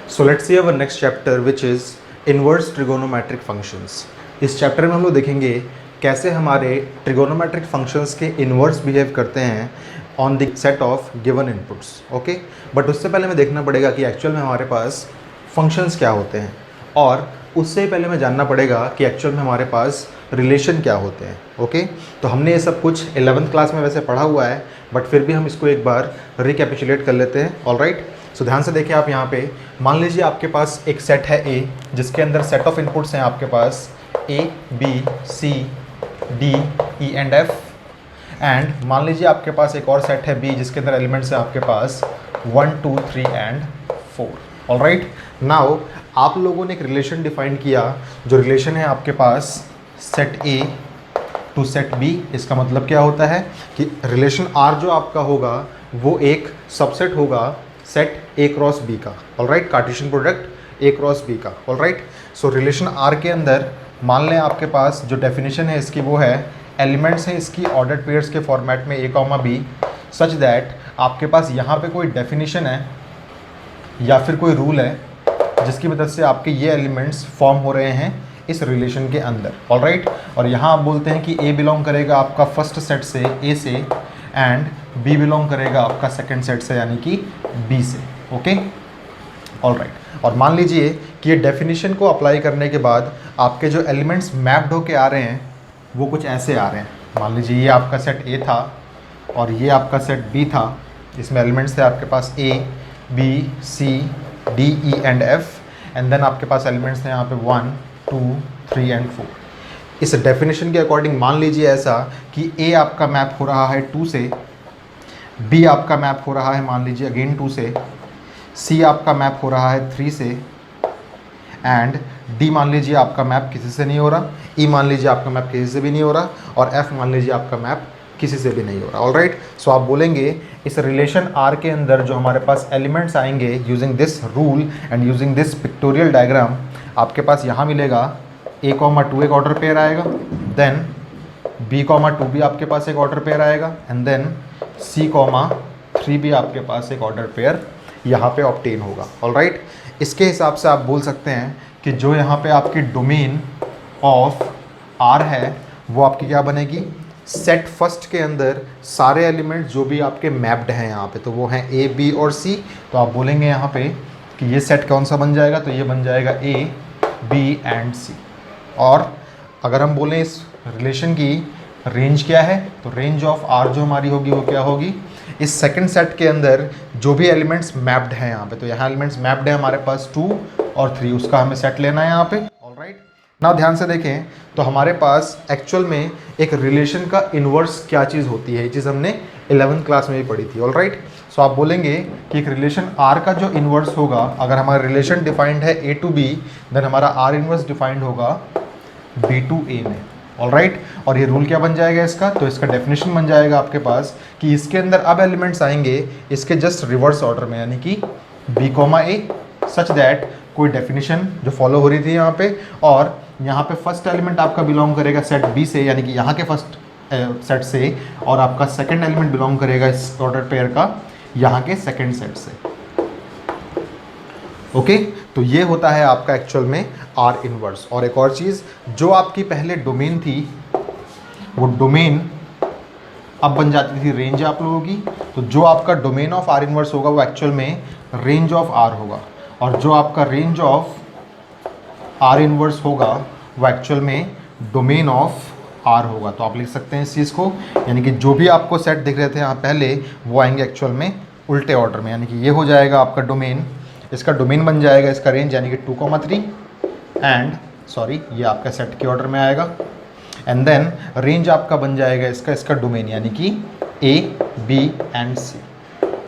So let's see our next chapter which is inverse trigonometric functions. इस chapter में हम लोग देखेंगे कैसे हमारे ट्रिगोनोमेट्रिक फंक्शंस के इनवर्स बिहेव करते हैं on the set of given inputs. Okay, but उससे पहले हमें देखना पड़ेगा कि एक्चुअल में हमारे पास फंक्शंस क्या होते हैं, और उससे पहले हमें जानना पड़ेगा कि एक्चुअल में हमारे पास रिलेशन क्या होते हैं। ओके, तो हमने ये सब कुछ 11th क्लास में वैसे पढ़ा हुआ है, बट फिर भी हम इसको एक बार रिकैपिचुलेट कर लेते हैं। ऑलराइट, सो ध्यान से देखिए आप यहाँ पे, मान लीजिए आपके पास एक सेट है ए, जिसके अंदर सेट ऑफ इनपुट्स हैं आपके पास A B C D E and F, and मान लीजिए आपके पास एक और सेट है बी, जिसके अंदर एलिमेंट्स हैं आपके पास 1 2 3 एंड 4। ऑलराइट, नाउ आप लोगों ने एक रिलेशन डिफाइन किया, जो रिलेशन है आपके पास set A to set B. इसका मतलब क्या होता है कि रिलेशन आर जो आपका होगा वो एक सबसेट होगा सेट ए क्रॉस बी का। Alright, Cartesian product A cross B का। ऑलराइट, सो रिलेशन आर के अंदर मान लें आपके पास जो डेफिनेशन है इसकी वो है, एलिमेंट्स हैं इसकी ऑर्डर्ड पेयर्स के फॉर्मेट में ए कॉमा बी, सच दैट आपके पास यहाँ पे कोई डेफिनेशन है या फिर कोई रूल है जिसकी मदद से आपके ये एलिमेंट्स फॉर्म हो रहे हैं इस रिलेशन के अंदर। ऑलराइट, और यहाँ आप बोलते हैं कि ए बिलोंग करेगा आपका फर्स्ट सेट से ए से, एंड बी बिलोंग करेगा आपका सेकंड सेट से यानी कि बी से। ओके, ऑलराइट, और मान लीजिए कि ये डेफिनेशन को अप्लाई करने के बाद आपके जो एलिमेंट्स मैप्ड होके आ रहे हैं वो कुछ ऐसे आ रहे हैं। मान लीजिए ये आपका सेट ए था और ये आपका सेट बी था, इसमें एलिमेंट्स थे आपके पास A B C D E and F, and then आपके पास एलिमेंट्स थे यहाँ पे 1 2 3 एंड 4। इस डेफिनेशन के अकॉर्डिंग मान लीजिए ऐसा कि ए आपका मैप हो रहा है 2 से, बी आपका मैप हो रहा है मान लीजिए अगेन 2 से, सी आपका मैप हो रहा है 3 से, एंड डी मान लीजिए आपका मैप किसी से नहीं हो रहा, ई मान लीजिए आपका मैप किसी से भी नहीं हो रहा, और एफ मान लीजिए आपका मैप किसी से भी नहीं हो रहा। ऑलराइट, सो आप बोलेंगे इस रिलेशन आर के अंदर जो हमारे पास एलिमेंट्स आएंगे using this rule and using this pictorial diagram, आपके पास यहाँ मिलेगा ए कॉमा 2 एक ऑर्डर पेयर आएगा, देन बी कॉमा 2 भी आपके पास एक ऑर्डर पेयर आएगा, एंड देन सी कॉमा 3 भी आपके पास एक ऑर्डर पेयर यहाँ पे ऑब्टेन होगा। ऑलराइट, इसके हिसाब से आप बोल सकते हैं कि जो यहाँ पे आपकी डोमेन ऑफ आर है वो आपकी क्या बनेगी, सेट फर्स्ट के अंदर सारे एलिमेंट्स जो भी आपके मैप्ड हैं यहाँ पे, तो वो हैं ए बी और सी। तो आप बोलेंगे यहाँ पे कि ये सेट कौन सा बन जाएगा, तो ये बन जाएगा ए बी एंड सी। और अगर हम बोलें इस रिलेशन की रेंज क्या है, तो रेंज ऑफ आर जो हमारी होगी वो क्या होगी, इस सेकंड सेट के अंदर जो भी एलिमेंट्स मैप्ड हैं यहाँ पे, तो यहाँ एलिमेंट्स मैप्ड है हमारे पास 2 और 3, उसका हमें सेट लेना है यहाँ पे। ऑलराइट, नाउ ध्यान से देखें तो हमारे पास एक्चुअल में एक रिलेशन का इन्वर्स क्या चीज़ होती है, ये चीज़ हमने 11th क्लास में भी पढ़ी थी। ऑलराइट, सो आप बोलेंगे कि एक रिलेशन आर का जो इन्वर्स होगा, अगर हमारा रिलेशन डिफाइंड है ए टू बी, देन हमारा आर इन्वर्स डिफाइंड होगा बी टू ए में। ऑलराइट, और ये रूल क्या बन जाएगा इसका, तो इसका डेफिनेशन बन जाएगा आपके पास कि इसके अंदर अब एलिमेंट्स आएंगे इसके जस्ट रिवर्स ऑर्डर में, यानी कि B comma A, such that कोई डेफिनेशन जो फॉलो हो रही थी यहाँ पे, और यहाँ पे फर्स्ट एलिमेंट आपका बिलोंग करेगा सेट बी से, यानी कि यहाँ के फर्स्ट सेट से, और आपका सेकंड एलिमेंट बिलोंग करेगा इस ऑर्डर पेयर का यहाँ के सेकंड सेट से। ओके, तो ये होता है आपका एक्चुअल में आर इनवर्स। और एक और चीज़, जो आपकी पहले डोमेन थी वो डोमेन अब बन जाती थी रेंज आप लोगों की, तो जो आपका डोमेन ऑफ आर इनवर्स होगा वो एक्चुअल में रेंज ऑफ आर होगा, और जो आपका रेंज ऑफ आर इनवर्स होगा वो एक्चुअल में डोमेन ऑफ आर होगा। तो आप लिख सकते हैं इस चीज़ को, यानी कि जो भी आपको सेट दिख रहे थे यहाँ पहले वो आएंगे एक्चुअल में उल्टे ऑर्डर में, यानी कि ये हो जाएगा आपका डोमेन, इसका डोमेन बन जाएगा इसका रेंज यानी कि 2,3, एंड सॉरी ये आपका सेट के ऑर्डर में आएगा, एंड देन रेंज आपका बन जाएगा इसका डोमेन यानी कि ए बी एंड सी।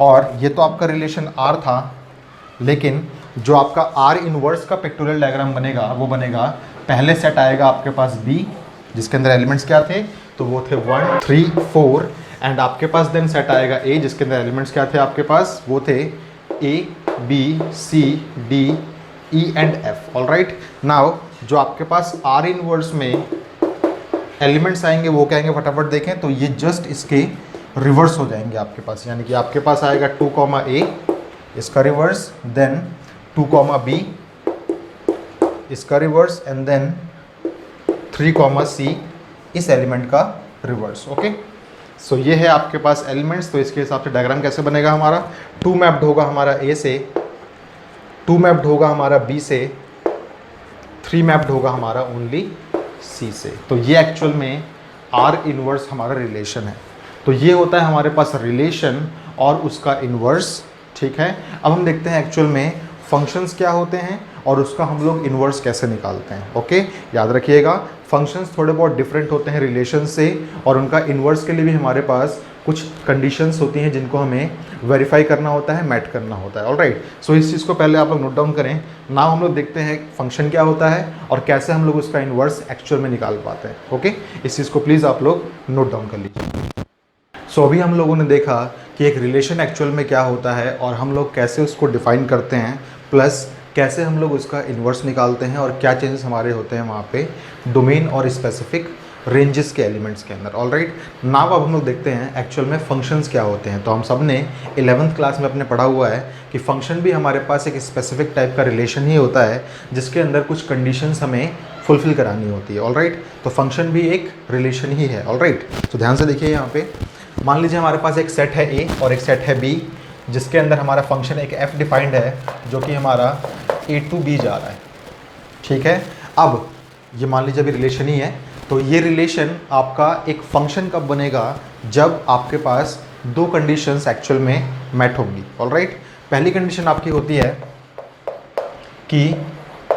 और ये तो आपका रिलेशन आर था, लेकिन जो आपका आर इनवर्स का पिक्टोरियल डायग्राम बनेगा वो बनेगा, पहले सेट आएगा आपके पास बी, जिसके अंदर एलिमेंट्स क्या थे, तो वो थे 1 3 4, एंड आपके पास देन सेट आएगा ए, जिसके अंदर एलिमेंट्स क्या थे आपके पास, वो थे A B C D E and F. Alright, now जो आपके पास आर इनवर्स में एलिमेंट्स आएंगे वो क्या आएंगे फटाफट देखें, तो ये जस्ट इसके रिवर्स हो जाएंगे आपके पास, यानी कि आपके पास आएगा 2, ए इसका रिवर्स, देन 2 कॉमा बी इसका रिवर्स एंड देन 3 कॉमा सी इस एलिमेंट का रिवर्स। ओके, सो ये है आपके पास एलिमेंट्स। तो इसके हिसाब से डायग्राम कैसे बनेगा हमारा, 2 मैप्ड होगा हमारा ए से, 2 मैप्ड होगा हमारा बी से, 3 मैप्ड होगा हमारा ओनली सी से। तो ये एक्चुअल में आर इनवर्स हमारा रिलेशन है। तो ये होता है हमारे पास रिलेशन और उसका इनवर्स। ठीक है, अब हम देखते हैं एक्चुअल में फंक्शंस क्या होते हैं और उसका हम लोग इन्वर्स कैसे निकालते हैं। ओके, याद रखिएगा फंक्शंस थोड़े बहुत डिफरेंट होते हैं रिलेशन से, और उनका इन्वर्स के लिए भी हमारे पास कुछ कंडीशंस होती हैं जिनको हमें वेरीफाई करना होता है, मैट करना होता है। ऑलराइट, सो इस चीज़ को पहले आप लोग नोट डाउन करें। नाउ हम लोग देखते हैं फंक्शन क्या होता है और कैसे हम लोग उसका इन्वर्स एक्चुअल में निकाल पाते हैं। ओके, इस चीज़ को प्लीज़ आप लोग नोट डाउन कर लीजिए। सो अभी हम लोगों ने देखा कि एक रिलेशन एक्चुअल में क्या होता है और हम लोग कैसे उसको डिफाइन करते हैं, प्लस कैसे हम लोग उसका इन्वर्स निकालते हैं और क्या चेंजेस हमारे होते हैं वहाँ पे डोमेन और स्पेसिफिक रेंजेस के एलिमेंट्स के अंदर। ऑलराइट, नाउ अब हम लोग देखते हैं एक्चुअल में फंक्शंस क्या होते हैं। तो हम सब ने 11th क्लास में अपने पढ़ा हुआ है कि फंक्शन भी हमारे पास एक स्पेसिफिक टाइप का रिलेशन ही होता है जिसके अंदर कुछ कंडीशंस हमें फुलफिल करानी होती है। ऑलराइट, तो फंक्शन भी एक रिलेशन ही है। ऑलराइट, तो ध्यान से देखिए यहाँ पे मान लीजिए हमारे पास एक सेट है ए और एक सेट है बी जिसके अंदर हमारा फंक्शन एक f डिफाइंड है जो कि हमारा a टू b जा रहा है। ठीक है, अब ये मान लीजिए अभी रिलेशन ही है, तो ये रिलेशन आपका एक फंक्शन कब बनेगा, जब आपके पास दो कंडीशंस एक्चुअल में मैट होंगी। ऑलराइट, पहली कंडीशन आपकी होती है कि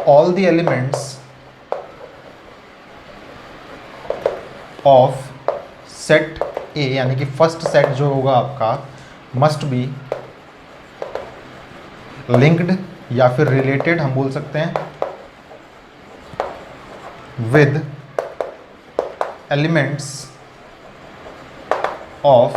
all the elements of set ए, यानी कि फर्स्ट सेट जो होगा आपका मस्ट बी लिंक्ड या फिर रिलेटेड हम बोल सकते हैं with elements of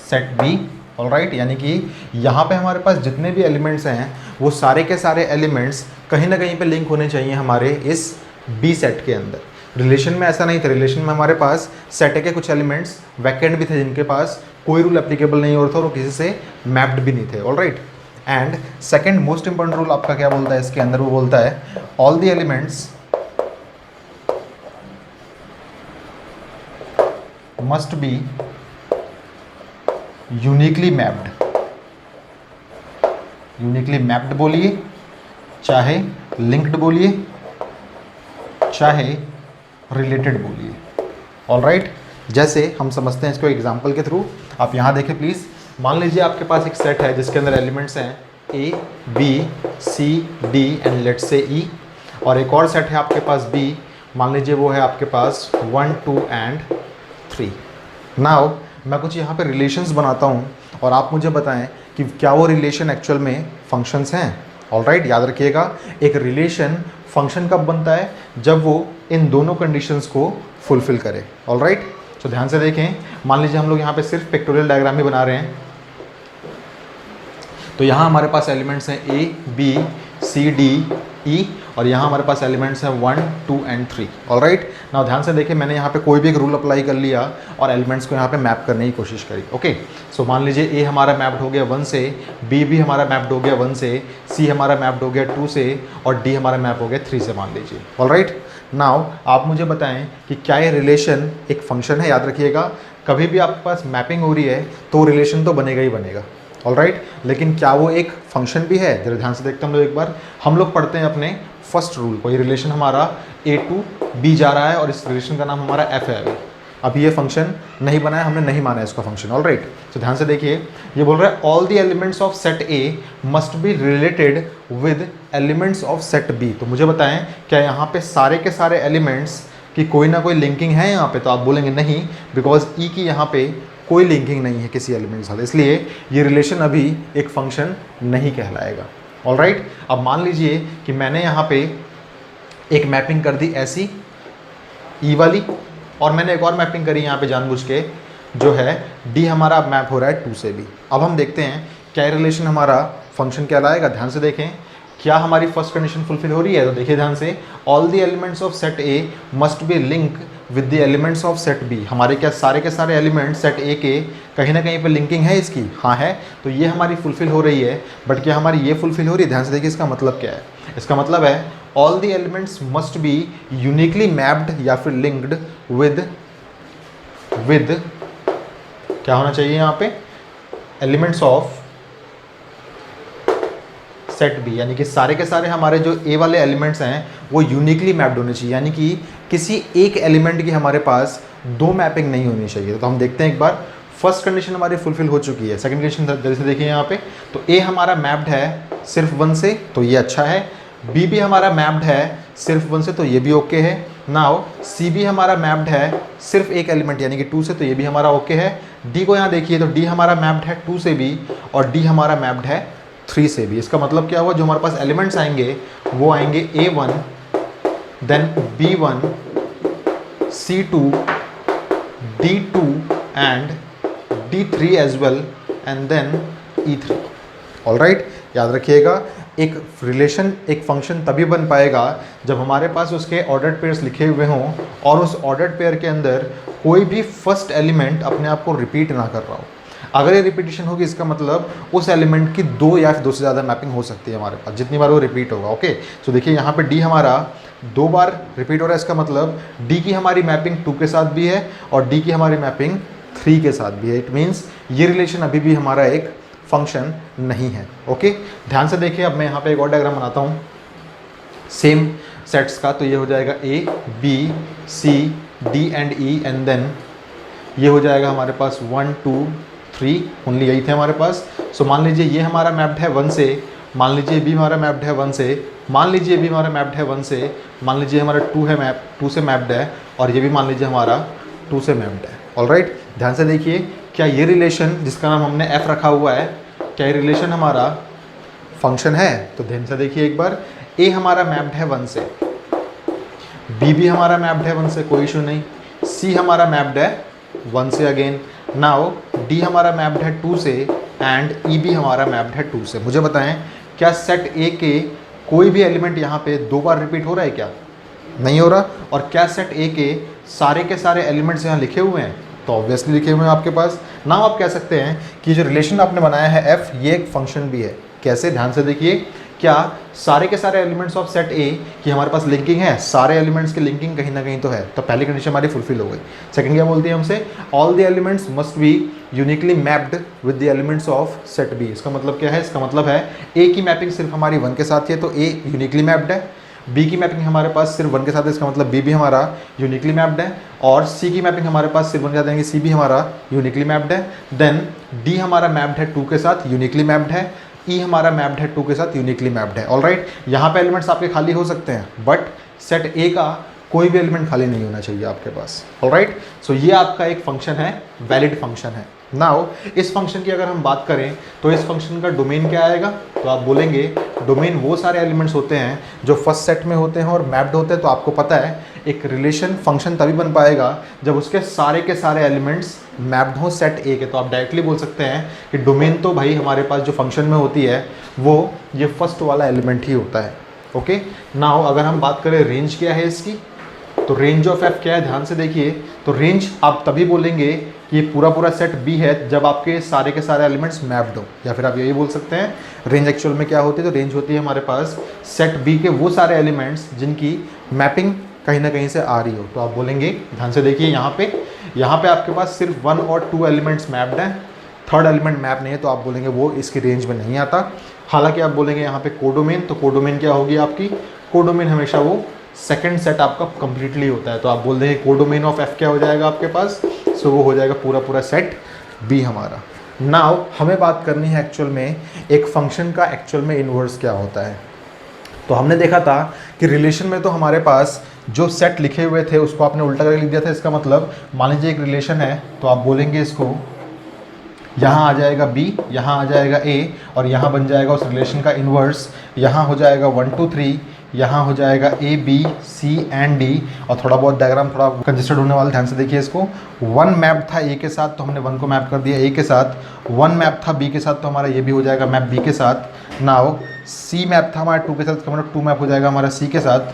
set B. Alright, यानी कि यहाँ पे हमारे पास जितने भी एलिमेंट्स हैं वो सारे के सारे एलिमेंट्स कहीं ना कहीं पे लिंक होने चाहिए हमारे इस बी सेट के अंदर। रिलेशन में ऐसा नहीं था, रिलेशन में हमारे पास सेट के कुछ एलिमेंट्स वैकेंट भी थे जिनके पास कोई रूल एप्लीकेबल नहीं होता और वो किसी से मैप्ड भी नहीं थे। Alright, and second most important rule आपका क्या बोलता है इसके अंदर, वो बोलता है all the elements must be uniquely mapped. Uniquely mapped बोलिए, चाहे लिंक्ड बोलिए, चाहे रिलेटेड बोलिए। ऑलराइट, जैसे हम समझते हैं इसको एग्जांपल के थ्रू। आप यहाँ देखें प्लीज़, मान लीजिए आपके पास एक सेट है जिसके अंदर एलिमेंट्स हैं A B C D and let say E, और एक और सेट है आपके पास बी, मान लीजिए वो है आपके पास 1 2 एंड 3। नाउ मैं कुछ यहाँ पे रिलेशंस बनाता हूँ और आप मुझे बताएं कि क्या वो रिलेशन एक्चुअल में फंक्शंस हैं। ऑलराइट, याद रखिएगा एक रिलेशन फंक्शन कब बनता है, जब वो इन दोनों कंडीशंस को फुलफिल करे। ऑलराइट, तो ध्यान से देखें, मान लीजिए हम लोग यहाँ पे सिर्फ पिक्टोरियल डायग्राम ही बना रहे हैं। तो यहाँ हमारे पास एलिमेंट्स हैं ए बी सी डी ई, और यहाँ हमारे पास एलिमेंट्स हैं 1 2 एंड 3। ऑलराइट, नाउ ध्यान से देखें, मैंने यहाँ पे कोई भी एक रूल अप्लाई कर लिया और एलिमेंट्स को यहाँ पे मैप करने की कोशिश करी। ओके, सो मान लीजिए ए हमारा मैप्ड हो गया 1 से, बी भी हमारा मैप्ड हो गया 1 से, सी हमारा मैप्ड हो गया 2 से, और डी हमारा मैप हो गया 3 से मान लीजिए। ऑलराइट, नाउ आप मुझे बताएं कि क्या ये रिलेशन एक फंक्शन है। याद रखिएगा कभी भी आपके पास मैपिंग हो रही है तो रिलेशन तो बनेगा ही बनेगा। ऑलराइट, लेकिन क्या वो एक फंक्शन भी है, जरा ध्यान से देखते हैं हम लोग एक बार। हम लोग पढ़ते हैं अपने फर्स्ट रूल को, ये रिलेशन हमारा ए टू बी जा रहा है और इस रिलेशन का नाम हमारा एफ है। अभी ये फंक्शन नहीं बना है, हमने नहीं माना है इसका फंक्शन। ऑलराइट, तो ध्यान से देखिए, ये बोल रहा है all the elements of set A must be related with elements of set B. तो मुझे बताएं क्या यहाँ पे सारे के सारे एलिमेंट्स की कोई ना कोई लिंकिंग है यहाँ पे, तो आप बोलेंगे नहीं, बिकॉज ई की यहाँ पे कोई लिंकिंग नहीं है किसी एलिमेंट के साथ, इसलिए ये रिलेशन अभी एक फंक्शन नहीं कहलाएगा। ऑलराइट, अब मान लीजिए कि मैंने यहाँ पे एक मैपिंग कर दी ऐसी ई वाली, और मैंने एक और मैपिंग करी यहाँ पे जानबूझ के, जो है डी हमारा मैप हो रहा है 2 से भी। अब हम देखते हैं क्या रिलेशन हमारा फंक्शन कहलाएगा। ध्यान से देखें, क्या हमारी फर्स्ट कंडीशन फुलफिल हो रही है, तो देखिए ध्यान से, all the elements of set A must be link with the elements of set B. हमारे क्या सारे के सारे एलिमेंट्स सेट ए के कहीं ना कहीं पर लिंकिंग है इसकी, हाँ है, तो ये हमारी फुलफिल हो रही है। बट क्या हमारी ये फुलफिल हो रही है? ध्यान से देखिए इसका मतलब क्या है। इसका मतलब है all the elements must be uniquely mapped या फिर लिंक्ड विद क्या होना चाहिए यहाँ पे, एलिमेंट्स ऑफ सेट बी, यानी कि सारे के सारे हमारे जो ए वाले एलिमेंट्स हैं वो यूनिकली मैप्ड होने चाहिए, यानी कि किसी एक एलिमेंट की हमारे पास दो मैपिंग नहीं होनी चाहिए। तो हम देखते हैं एक बार, फर्स्ट कंडीशन हमारी फुलफिल हो चुकी है। सेकंड कंडीशन जल्दी से देखिए यहाँ पे, तो ए हमारा मैप्ड है सिर्फ 1 से, तो ये अच्छा है। बी भी हमारा मैप्ड है सिर्फ 1 से, तो ये भी ओके है। नाउ सी भी हमारा मैप्ड है सिर्फ एक एलिमेंट यानी कि 2 से, तो ये भी हमारा ओके है। डी को यहाँ देखिए, तो डी हमारा मैप्ड है 2 से भी और डी हमारा मैप्ड है 3 से भी। इसका मतलब क्या हुआ, जो हमारे पास एलिमेंट्स आएंगे वो आएंगे A1, then B1, C2, D2 and D3 as well and then E3। Alright, याद रखिएगा एक रिलेशन, एक फंक्शन तभी बन पाएगा जब हमारे पास उसके ऑर्डर्ड पेयर्स लिखे हुए हों और उस ऑर्डर्ड पेयर के अंदर कोई भी फर्स्ट एलिमेंट अपने आप को रिपीट ना कर रहा हो। अगर ये रिपीटिशन होगी इसका मतलब उस एलिमेंट की 2 या फिर 2 से ज़्यादा मैपिंग हो सकती है हमारे पास, जितनी बार वो रिपीट होगा। ओके, सो देखिए यहाँ पे डी हमारा 2 बार रिपीट हो रहा है, इसका मतलब डी की हमारी मैपिंग 2 के साथ भी है और डी की हमारी मैपिंग 3 के साथ भी है। इट मीन्स ये रिलेशन अभी भी हमारा एक फंक्शन नहीं है। ओके, ध्यान से देखिए, अब मैं यहाँ पे एक और डायग्राम बनाता हूँ सेम सेट्स का। तो ये हो जाएगा A B C D and E and then ये हो जाएगा हमारे पास 1 2 3, ओनली यही थे हमारे पास। सो मान लीजिए ये हमारा मैप्ड है 1 से, मान लीजिए बी हमारा मैप्ड है 1 से, मान लीजिए बी हमारा मैप्ड है 1 से, मान लीजिए हमारा 2 है मैप 2 से मैप्ड है और ये भी मान लीजिए हमारा 2 से मैप्ड है। ऑलराइट, ध्यान से देखिए, क्या ये रिलेशन जिसका नाम हमने एफ रखा हुआ है, क्या ये रिलेशन हमारा फंक्शन है? तो ध्यान से देखिए एक बार, ए हमारा मैप्ड है 1 से, बी भी हमारा मैप्ड है 1 से, कोई इशू नहीं, सी हमारा मैप्ड है 1 से अगेन, नाउ डी हमारा मैप्ड है 2 से एंड ई भी हमारा मैप्ड है 2 से। मुझे बताएं क्या सेट ए के कोई भी एलिमेंट यहाँ पे 2 बार रिपीट हो रहा है क्या? नहीं हो रहा। और क्या सेट ए के सारे एलिमेंट्स यहाँ लिखे हुए हैं? तो ऑब्वियसली लिखे हुए हैं आपके पास। नाउ आप कह सकते हैं कि जो रिलेशन आपने बनाया है एफ, ये एक फंक्शन भी है। कैसे? ध्यान से देखिए, क्या सारे के सारे एलिमेंट्स ऑफ सेट ए की हमारे पास लिंकिंग है? सारे एलिमेंट्स की लिंकिंग कहीं ना कहीं तो है, तो पहली कंडीशन हमारी फुलफिल हो गई। सेकंड क्या बोलती है हमसे, all the elements must be uniquely mapped with the elements of set B. इसका मतलब क्या है? इसका मतलब है ए की मैपिंग सिर्फ हमारी 1 के साथ है, तो ए यूनिकली मैप्ड है। बी की मैपिंग हमारे पास सिर्फ 1 के साथ है, इसका मतलब बी भी हमारा यूनिकली मैप्ड है। और सी की मैपिंग हमारे पास सिर्फ 1 के साथ है, सी भी हमारा यूनिकली मैप्ड है। देन डी हमारा मैप्ड है 2 के साथ, यूनिकली मैप्ड है। ई हमारा मैप्ड है 2 के साथ, यूनिकली मैप्ड है। ऑलराइट, यहाँ पे एलिमेंट्स आपके खाली हो सकते हैं, बट सेट ए का कोई भी एलिमेंट खाली नहीं होना चाहिए आपके पास। ऑलराइट, सो ये आपका एक फंक्शन है, वैलिड फंक्शन है। नाउ इस फंक्शन की अगर हम बात करें तो इस फंक्शन का डोमेन क्या आएगा? तो आप बोलेंगे डोमेन वो सारे एलिमेंट्स होते हैं जो फर्स्ट सेट में होते हैं और मैप्ड होते हैं। तो आपको पता है एक रिलेशन फंक्शन तभी बन पाएगा जब उसके सारे के सारे एलिमेंट्स मैप्ड हो सेट ए के। तो आप डायरेक्टली बोल सकते हैं कि डोमेन तो भाई हमारे पास जो फंक्शन में होती है वो ये फर्स्ट वाला एलिमेंट ही होता है। ओके, नाउ अगर हम बात करें रेंज क्या है इसकी, तो रेंज ऑफ एफ क्या है? ध्यान से देखिए, तो रेंज आप तभी बोलेंगे कि ये पूरा पूरा सेट बी है जब आपके सारे के सारे एलिमेंट्स मैप्ड हो, या फिर आप यही बोल सकते हैं रेंज एक्चुअल में क्या होती है। तो रेंज होती है हमारे पास सेट बी के वो सारे एलिमेंट्स जिनकी मैपिंग कहीं ना कहीं से आ रही हो। तो आप बोलेंगे, ध्यान से देखिए, यहाँ पे आपके पास सिर्फ 1 और 2 एलिमेंट्स मैप्ड हैं, थर्ड एलिमेंट मैप नहीं है, तो आप बोलेंगे वो इसकी रेंज में नहीं आता। हालांकि आप बोलेंगे यहाँ पे कोडोमेन, तो कोडोमेन क्या होगी आपकी? कोडोमेन हमेशा वो सेकंड सेट आपका कंप्लीटली होता है, तो आप बोल देंगे कोडोमेन ऑफ एफ क्या हो जाएगा आपके पास? सो वो हो जाएगा पूरा पूरा सेट बी हमारा। नाउ हमें बात करनी है एक्चुअल में एक फंक्शन का एक्चुअल में इन्वर्स क्या होता है। तो हमने देखा था कि रिलेशन में तो हमारे पास जो सेट लिखे हुए थे उसको आपने उल्टा करके लिख दिया था। इसका मतलब मान लीजिए एक रिलेशन है, तो आप बोलेंगे इसको यहाँ आ जाएगा b, यहाँ आ जाएगा a और यहाँ बन जाएगा उस रिलेशन का इन्वर्स। यहाँ हो जाएगा 1 2 3, यहाँ हो जाएगा a b c and d। और थोड़ा बहुत डायग्राम थोड़ा कंजेस्टेड होने वाला, ध्यान से देखिए इसको। 1 मैप था a के साथ, तो हमने 1 को मैप कर दिया a के साथ। 1 मैप था b के साथ, तो हमारा ये भी हो जाएगा मैप b के साथ। नाउ c मैप था हमारा 2 के साथ, तो हमारा 2 मैप हो जाएगा हमारा c के साथ।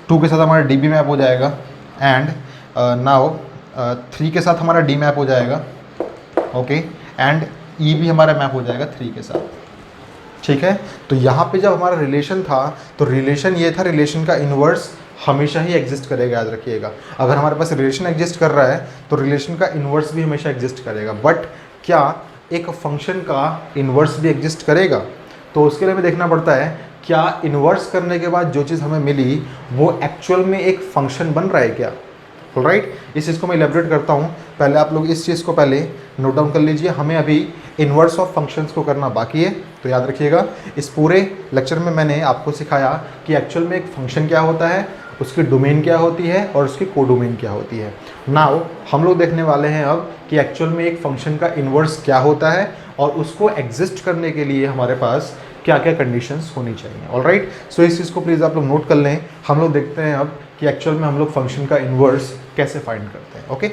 2 के साथ हमारा d भी मैप हो जाएगा। एंड नाउ 3 के साथ हमारा डी मैप हो जाएगा, ओके, एंड ई भी हमारा मैप हो जाएगा 3 के साथ, ठीक है। तो यहाँ पे जब हमारा रिलेशन था तो रिलेशन ये था, रिलेशन का इन्वर्स हमेशा ही एग्जिस्ट करेगा, याद रखिएगा। अगर हमारे पास रिलेशन एग्जिस्ट कर रहा है तो रिलेशन का इन्वर्स भी हमेशा एग्जिस्ट करेगा। बट क्या एक फंक्शन का इन्वर्स भी एग्जिस्ट करेगा? तो उसके लिए हमें देखना पड़ता है क्या इन्वर्स करने के बाद जो चीज़ हमें मिली वो एक्चुअल में एक फंक्शन बन रहा है क्या। ऑलराइट, इस चीज़ को मैं इलेबरेट करता हूँ। पहले आप लोग इस चीज़ को पहले नोट डाउन कर लीजिए। हमें अभी इन्वर्स ऑफ फंक्शंस को करना बाकी है, तो याद रखिएगा इस पूरे लेक्चर में मैंने आपको सिखाया कि एक्चुअल में एक फंक्शन क्या होता है, उसकी डोमेन क्या होती है और उसकी कोडोमेन क्या होती है। नाउ हम लोग देखने वाले हैं अब कि एक्चुअल में एक फंक्शन का इन्वर्स क्या होता है और उसको एग्जिस्ट करने के लिए हमारे पास क्या क्या कंडीशंस होनी चाहिए। ऑलराइट, सो इस चीज़ को प्लीज़ आप लोग नोट कर लें। हम लोग देखते हैं अब कि एक्चुअल में हम लोग फंक्शन का इन्वर्स कैसे फाइंड करते हैं। ओके।